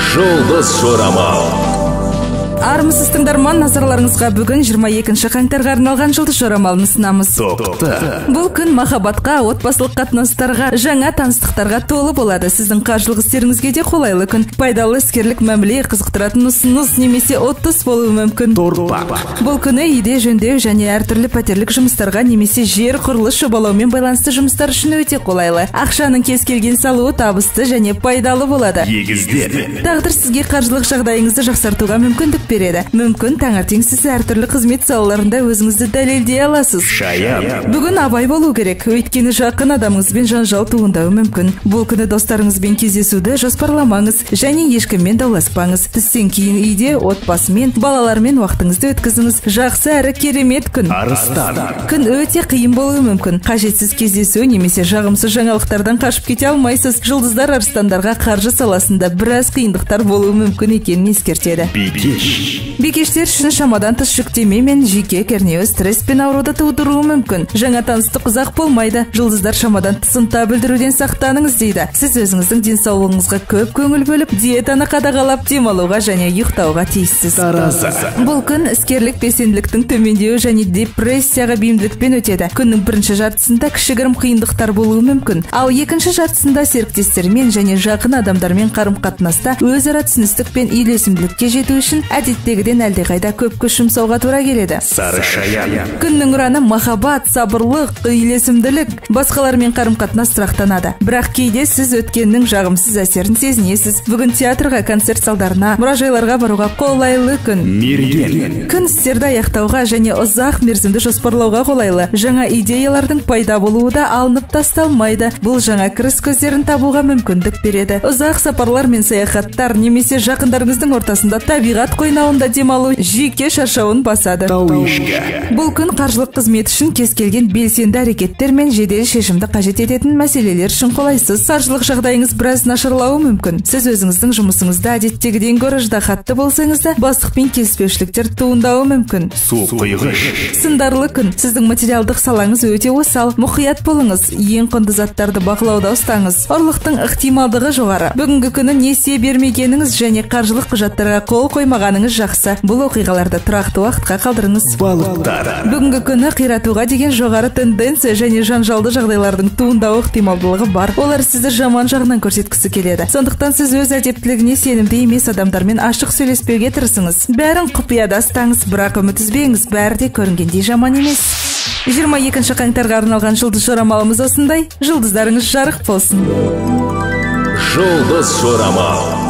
Жұлдыз жорамал. Армысыз тыңдарман, назарларыңызға бүгін 22 қаңтарға арналған жұлдыз жорамалын ұсынамыз. Бұл күн махаббатқа, отбасылық қатынастарға, жаңа таныстықтарға толы болады. Сіздің қаржылық істеріңізге де қолайлы күн. Пайдалы іскерлік мәміле, қызықтыратын ұсыныс немесе отыз болуы мүмкін. Бұл күні үйде жөндеу және әртүрлі пәтерлік жұмыстарға немесе жер құрылыс жобалаумен байланысты жұмыстар үшін өте қолайлы. Ақшаның кез келген салуы табысты және пайдалы болады. Тағдыр сізге қаржылық жағдайыңызды жақсартуға мүмкіндік береді. Мүмкін таңертең сіз әртүрлі қызмет салаларында өзіңізді дәлелдей аласыз. Бүгін абай болу керек, өйткені жақын адамыңызбен жанжал туындауы мүмкін. Бұл күні достарыңызбен кездесуді жоспарламаңыз және ешкіммен дауласпаңыз. Түстен кейін үйде отбасымен, балалармен уақытыңызды өткізіңіз. Жақсы әрі керемет күн. Күн өте қиын болуы мүмкін. Қажетсіз кездесу немесе жағымсыз жаңалықтардан қашып кете алмайсыз. Жұлдыздар арыстандарға қаржы саласында біраз қиындықтар болуы мүмкін екенін ескертеді. Бикештер үшін шамадан тыс жүктеме мен жүйке кернеуі стресс пен ауруды тудыруы мүмкін. Жаңа таныстық ұзақ болмайды. Жұлдыздар шамадан тыс ынта білдіруден сақтаныңыз дейді. Сіз өзіңіздің денсаулығыңызға көп көңіл бөліп, диетаны қадағалап, демалуға және ұйықтауға тиіссіз. Бұл күн іскерлік белсенділіктің төмендеуі және депрессияға бейімділікпен өтеді. Күннің бірінші жартысында кішігірім қиындықтар болуы мүмкін. Ал екінші жартысында серіктестермен және жақын адамдармен қарым-қатынаста өзара түсіністік пен үйлесімділікке жету үшін әдеттегіден әлдеқайда көп күш жұмсауға тура келеді. Күннің ұраны махаббат, сабырлық, үйлесімділік, басқалармен қарым-қатынас тұрақтанады. Бірақ кейде сіз өткеннің жағымсыз әсерін сезінесіз. Бүгін театрға, концерт залдарына, мұражайларға баруға қолайлы күн. Күн істерді аяқтауға және ұзақ мерзімді жоспарлауға қолайлы. Жаңа идеялардың пайда болуы да алынып тасталмайды. Бұл жаңа кіріс көздерін табуға мүмкіндік береді. Ұзақ сапарлар мен саяхаттар немесе жақындарыңыздың ортасында табиғат қойнауында демалу жүйке шаршауын басады. Бұл күн қаржылық қызмет үшін кез келген белсенді әрекеттер мен жедел шешімді қажет ететін мәселелер үшін қолайсыз. Қаржылық жағдайыңыз біраз нашарлауы мүмкін. Сіз өзіңіздің жұмысыңызда әдеттегіден гөрі ыждахатты болсаңыз да, бастықпен келіспеушіліктер туындауы мүмкін. Сындарлы күн. Сіздің материалдық салаңыз өте осал. Мұқият болыңыз. Ең құнды заттарды бақылауда ұстаңыз. Ұрлықтың ықтималдығы жоғары. Бүгінгі күні несие бермегеніңіз және қаржылық құжаттарға қол қоймағаныңыз жақсы. Бұл оқиғаларды тұрақты уақытқа қалдырыңыз. Бүгінгі күні қиратуға деген жоғары тенденция және жанжалды жағдайлардың туындауы ықтималдылығы бар. Олар сізді жаман жағынан көрсеткісі келеді. Сондықтан сіз өз әдептілігіне сенімді емес адамдармен ашық сөйлеспеуге тырысыңыз. Бәрін құпияда ұстаңыз, бірақ үміт үзбеңіз. Бәрі де көрінгендей жаман емес. 22 қаңтарға арналған жұлдыз жорамалымыз осындай. Жұлдыздарыңыз жарық болсын. Жұлдыз жорамал.